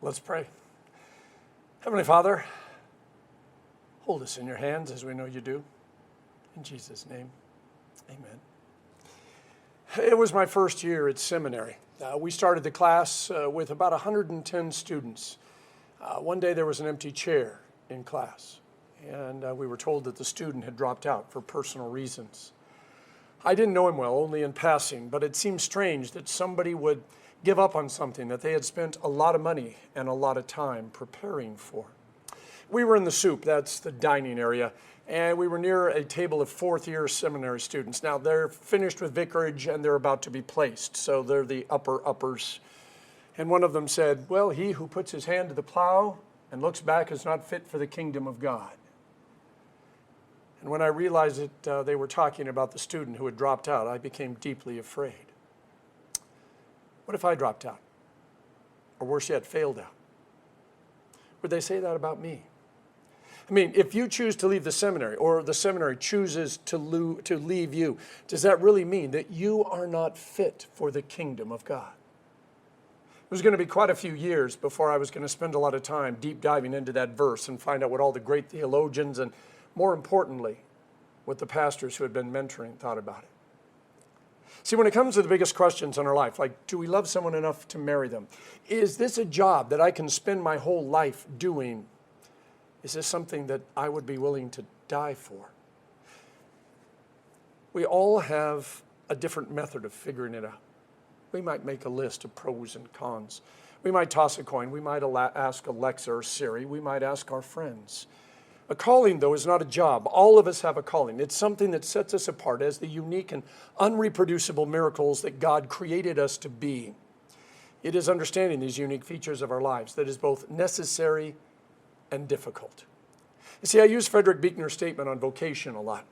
Let's pray. Heavenly Father, hold us in your hands as we know you do. In Jesus' name, amen. It was my first year at seminary. We started the class with about 110 students. One day there was an empty chair in class, and we were told that the student had dropped out for personal reasons. I didn't know him well, only in passing, but it seemed strange that somebody would give up on something that they had spent a lot of money and a lot of time preparing for. We were in the soup, that's the dining area, and we were near a table of fourth-year seminary students. Now, they're finished with vicarage and they're about to be placed, so they're the uppers. And one of them said, well, he who puts his hand to the plow and looks back is not fit for the kingdom of God. And when I realized that they were talking about the student who had dropped out, I became deeply afraid. What if I dropped out? Or worse yet, failed out? Would they say that about me? I mean, if you choose to leave the seminary, or the seminary chooses to leave you, does that really mean that you are not fit for the kingdom of God? It was going to be quite a few years before I was going to spend a lot of time deep diving into that verse and find out what all the great theologians and, more importantly, what the pastors who had been mentoring thought about it. See, when it comes to the biggest questions in our life, like, do we love someone enough to marry them? Is this a job that I can spend my whole life doing? Is this something that I would be willing to die for? We all have a different method of figuring it out. We might make a list of pros and cons. We might toss a coin. We might ask Alexa or Siri. We might ask our friends. A calling, though, is not a job. All of us have a calling. It's something that sets us apart as the unique and unreproducible miracles that God created us to be. It is understanding these unique features of our lives that is both necessary and difficult. You see, I use Frederick Buechner's statement on vocation a lot.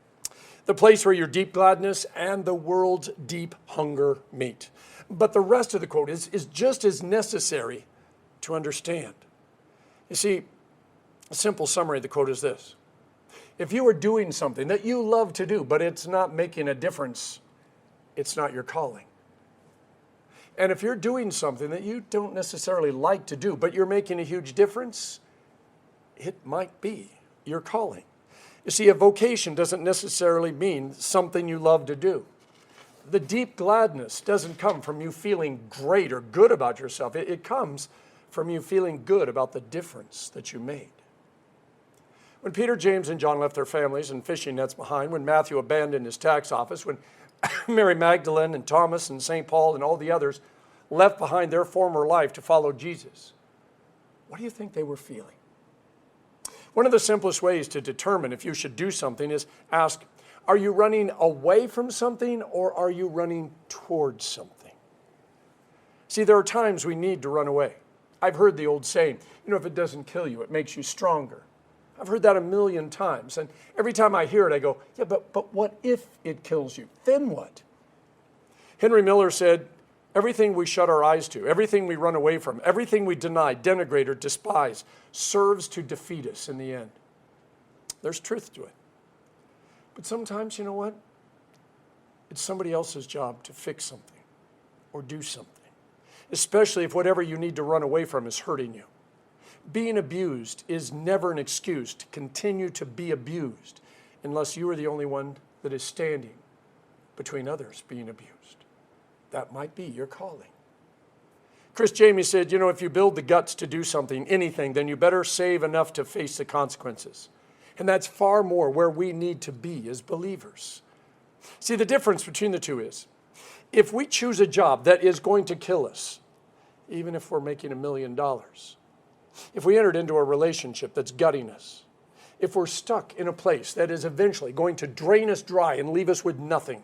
The place where your deep gladness and the world's deep hunger meet. But the rest of the quote is just as necessary to understand. You see, a simple summary of the quote is this. If you are doing something that you love to do, but it's not making a difference, it's not your calling. And if you're doing something that you don't necessarily like to do, but you're making a huge difference, it might be your calling. You see, a vocation doesn't necessarily mean something you love to do. The deep gladness doesn't come from you feeling great or good about yourself. It comes from you feeling good about the difference that you made. When Peter, James, and John left their families and fishing nets behind, when Matthew abandoned his tax office, when Mary Magdalene and Thomas and St. Paul and all the others left behind their former life to follow Jesus, what do you think they were feeling? One of the simplest ways to determine if you should do something is ask, are you running away from something or are you running towards something? See, there are times we need to run away. I've heard the old saying, if it doesn't kill you, it makes you stronger. I've heard that a million times, and every time I hear it, I go, yeah, but what if it kills you? Then what? Henry Miller said, everything we shut our eyes to, everything we run away from, everything we deny, denigrate, or despise serves to defeat us in the end. There's truth to it. But sometimes, you know what? It's somebody else's job to fix something or do something, especially if whatever you need to run away from is hurting you. Being abused is never an excuse to continue to be abused unless you are the only one that is standing between others being abused. That might be your calling. Chris Jamie said, if you build the guts to do something, anything, then you better save enough to face the consequences. And that's far more where we need to be as believers. See, the difference between the two is, if we choose a job that is going to kill us, even if we're making $1 million, if we entered into a relationship that's gutting us, if we're stuck in a place that is eventually going to drain us dry and leave us with nothing,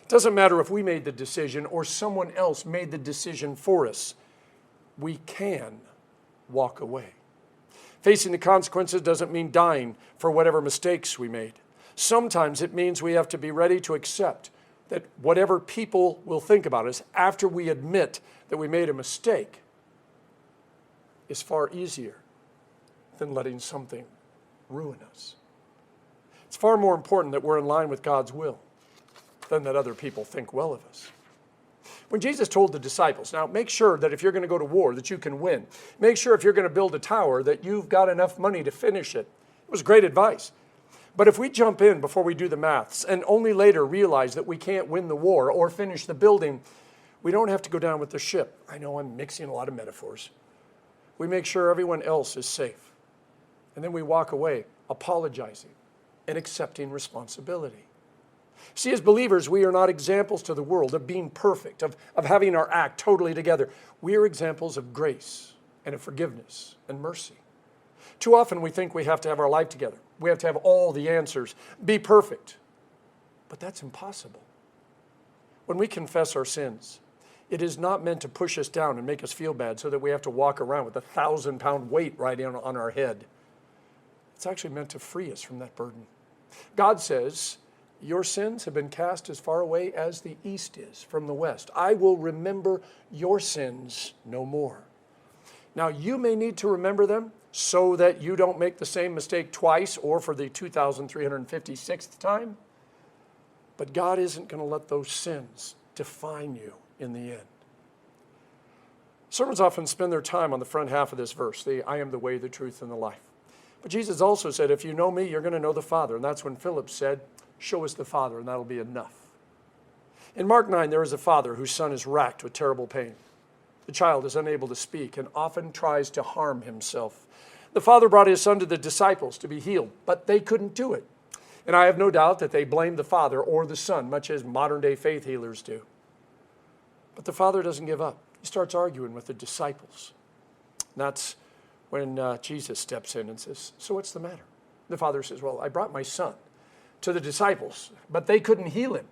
it doesn't matter if we made the decision or someone else made the decision for us, we can walk away. Facing the consequences doesn't mean dying for whatever mistakes we made. Sometimes it means we have to be ready to accept that whatever people will think about us after we admit that we made a mistake is far easier than letting something ruin us. It's far more important that we're in line with God's will than that other people think well of us. When Jesus told the disciples, now make sure that if you're going to go to war, that you can win. Make sure if you're going to build a tower, that you've got enough money to finish it. It was great advice. But if we jump in before we do the maths and only later realize that we can't win the war or finish the building, we don't have to go down with the ship. I know I'm mixing a lot of metaphors. We make sure everyone else is safe. And then we walk away apologizing and accepting responsibility. See, as believers, we are not examples to the world of being perfect, of having our act totally together. We are examples of grace and of forgiveness and mercy. Too often we think we have to have our life together. We have to have all the answers, be perfect. But that's impossible. When we confess our sins, it is not meant to push us down and make us feel bad so that we have to walk around with a 1,000-pound weight right on our head. It's actually meant to free us from that burden. God says, your sins have been cast as far away as the east is from the west. I will remember your sins no more. Now, you may need to remember them so that you don't make the same mistake twice or for the 2,356th time. But God isn't going to let those sins define you in the end. Sermons often spend their time on the front half of this verse, I am the way, the truth, and the life. But Jesus also said, if you know me, you're going to know the Father. And that's when Philip said, show us the Father, and that'll be enough. In Mark 9, there is a father whose son is racked with terrible pain. The child is unable to speak and often tries to harm himself. The father brought his son to the disciples to be healed, but they couldn't do it. And I have no doubt that they blamed the father or the son, much as modern-day faith healers do. But the father doesn't give up. He starts arguing with the disciples. And that's when Jesus steps in and says, so what's the matter? The father says, well, I brought my son to the disciples, but they couldn't heal him.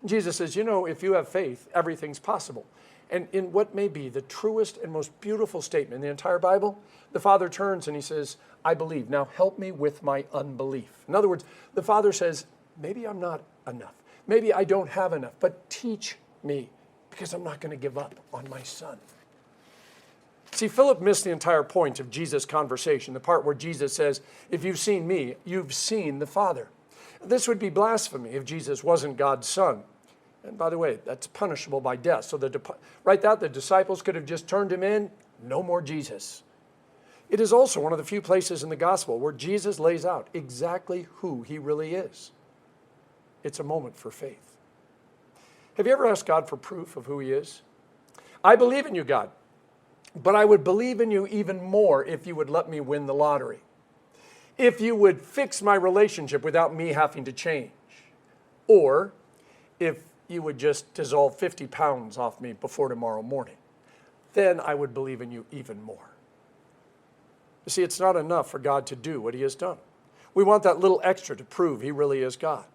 And Jesus says, if you have faith, everything's possible. And in what may be the truest and most beautiful statement in the entire Bible, the father turns and he says, I believe. Now help me with my unbelief. In other words, the father says, maybe I'm not enough. Maybe I don't have enough, but teach me because I'm not going to give up on my son. See, Philip missed the entire point of Jesus' conversation, the part where Jesus says, if you've seen me, you've seen the Father. This would be blasphemy if Jesus wasn't God's son. And by the way, that's punishable by death. So the disciples could have just turned him in, no more Jesus. It is also one of the few places in the gospel where Jesus lays out exactly who he really is. It's a moment for faith. Have you ever asked God for proof of who he is? I believe in you, God, but I would believe in you even more if you would let me win the lottery. If you would fix my relationship without me having to change. Or if you would just dissolve 50 pounds off me before tomorrow morning. Then I would believe in you even more. You see, it's not enough for God to do what he has done. We want that little extra to prove he really is God.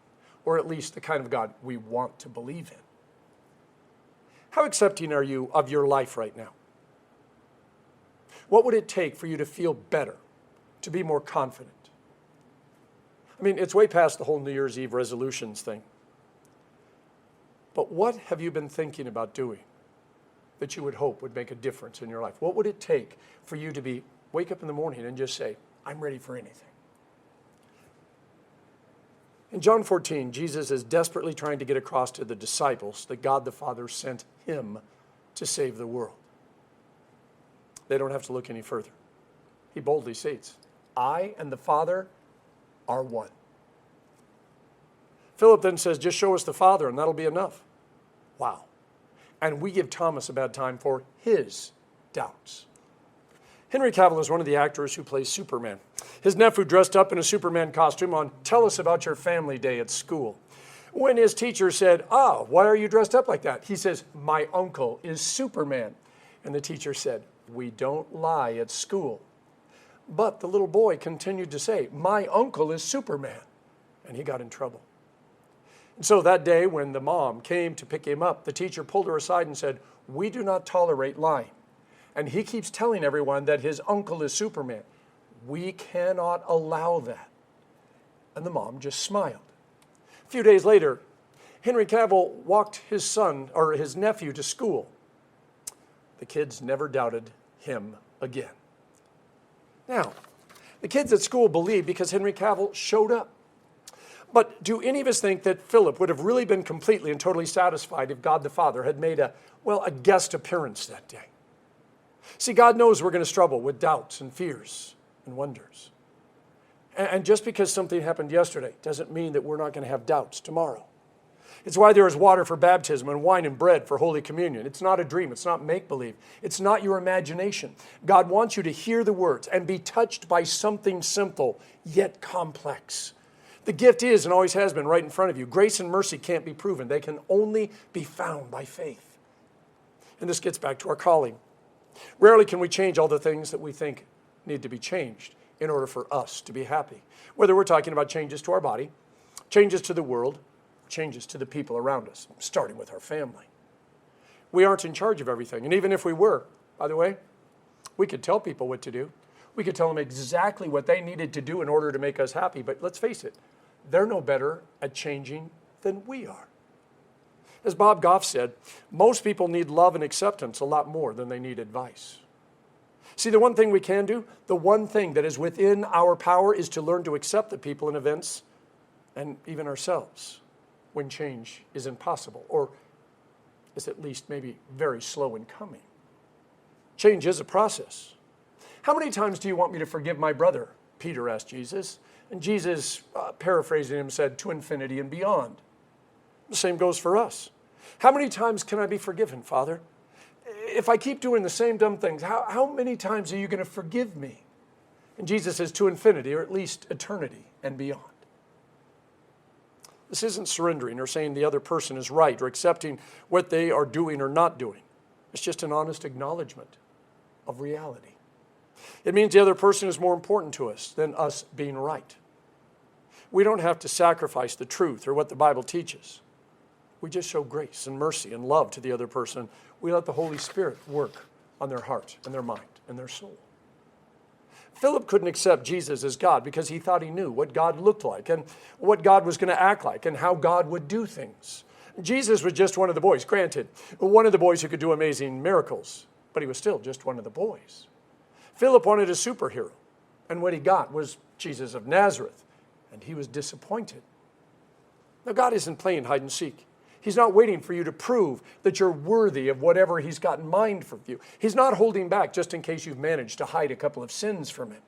Or at least the kind of God we want to believe in. How accepting are you of your life right now? What would it take for you to feel better, to be more confident? I mean, it's way past the whole New Year's Eve resolutions thing. But what have you been thinking about doing that you would hope would make a difference in your life? What would it take for you to wake up in the morning and just say, I'm ready for anything? In John 14, Jesus is desperately trying to get across to the disciples that God the Father sent him to save the world. They don't have to look any further. He boldly states, I and the Father are one. Philip then says, just show us the Father and that'll be enough. Wow. And we give Thomas a bad time for his doubts. Henry Cavill is one of the actors who plays Superman. His nephew dressed up in a Superman costume on Tell Us About Your Family Day at school. When his teacher said, why are you dressed up like that? He says, my uncle is Superman. And the teacher said, we don't lie at school. But the little boy continued to say, my uncle is Superman. And he got in trouble. And so that day when the mom came to pick him up, the teacher pulled her aside and said, we do not tolerate lying. And he keeps telling everyone that his uncle is Superman. We cannot allow that. And the mom just smiled. A few days later, Henry Cavill walked his nephew to school. The kids never doubted him again. Now, the kids at school believed because Henry Cavill showed up. But do any of us think that Philip would have really been completely and totally satisfied if God the Father had made a guest appearance that day? See, God knows we're going to struggle with doubts and fears and wonders. And just because something happened yesterday doesn't mean that we're not going to have doubts tomorrow. It's why there is water for baptism and wine and bread for Holy Communion. It's not a dream. It's not make-believe. It's not your imagination. God wants you to hear the words and be touched by something simple yet complex. The gift is and always has been right in front of you. Grace and mercy can't be proven. They can only be found by faith. And this gets back to our calling. Rarely can we change all the things that we think need to be changed in order for us to be happy. Whether we're talking about changes to our body, changes to the world, changes to the people around us, starting with our family. We aren't in charge of everything. And even if we were, by the way, we could tell people what to do. We could tell them exactly what they needed to do in order to make us happy. But let's face it, they're no better at changing than we are. As Bob Goff said, most people need love and acceptance a lot more than they need advice. See, the one thing we can do, the one thing that is within our power is to learn to accept the people and events and even ourselves when change is impossible or is at least maybe very slow in coming. Change is a process. How many times do you want me to forgive my brother? Peter asked Jesus. And Jesus, paraphrasing him, said, to infinity and beyond. The same goes for us. How many times can I be forgiven, Father? If I keep doing the same dumb things, how many times are you going to forgive me? And Jesus says, to infinity, or at least eternity and beyond. This isn't surrendering or saying the other person is right or accepting what they are doing or not doing. It's just an honest acknowledgement of reality. It means the other person is more important to us than us being right. We don't have to sacrifice the truth or what the Bible teaches. We just show grace and mercy and love to the other person. We let the Holy Spirit work on their heart and their mind and their soul. Philip couldn't accept Jesus as God because he thought he knew what God looked like and what God was going to act like and how God would do things. Jesus was just one of the boys, granted, one of the boys who could do amazing miracles, but he was still just one of the boys. Philip wanted a superhero, and what he got was Jesus of Nazareth, and he was disappointed. Now, God isn't playing hide and seek. He's not waiting for you to prove that you're worthy of whatever he's got in mind for you. He's not holding back just in case you've managed to hide a couple of sins from him.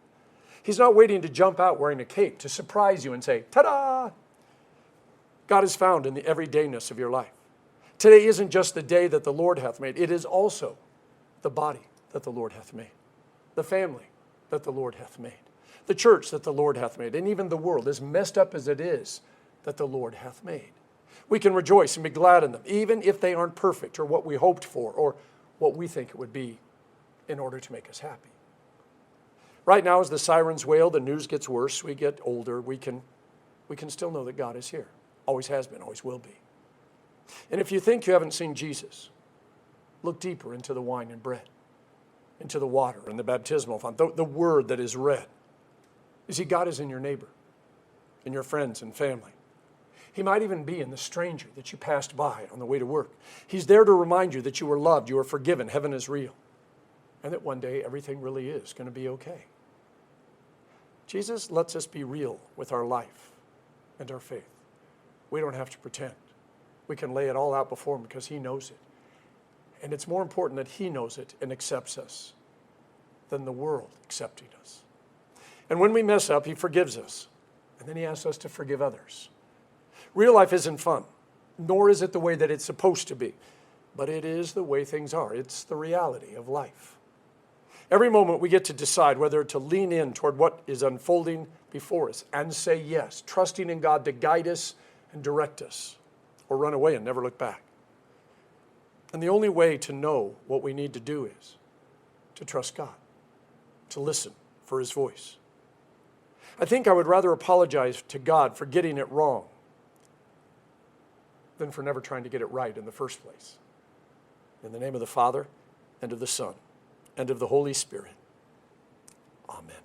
He's not waiting to jump out wearing a cape to surprise you and say, ta-da! God is found in the everydayness of your life. Today isn't just the day that the Lord hath made. It is also the body that the Lord hath made, the family that the Lord hath made, the church that the Lord hath made, and even the world, as messed up as it is, that the Lord hath made. We can rejoice and be glad in them, even if they aren't perfect or what we hoped for or what we think it would be in order to make us happy. Right now, as the sirens wail, the news gets worse, we get older, we can still know that God is here. Always has been, always will be. And if you think you haven't seen Jesus, look deeper into the wine and bread, into the water and the baptismal font, the word that is read. You see, God is in your neighbor, in your friends and family. He might even be in the stranger that you passed by on the way to work. He's there to remind you that you are loved, you are forgiven, heaven is real, and that one day everything really is going to be okay. Jesus lets us be real with our life and our faith. We don't have to pretend. We can lay it all out before him because he knows it. And it's more important that he knows it and accepts us than the world accepting us. And when we mess up, he forgives us. And then he asks us to forgive others. Real life isn't fun, nor is it the way that it's supposed to be. But it is the way things are. It's the reality of life. Every moment we get to decide whether to lean in toward what is unfolding before us and say yes, trusting in God to guide us and direct us, or run away and never look back. And the only way to know what we need to do is to trust God, to listen for his voice. I think I would rather apologize to God for getting it wrong than for never trying to get it right in the first place. In the name of the Father, and of the Son, and of the Holy Spirit. Amen.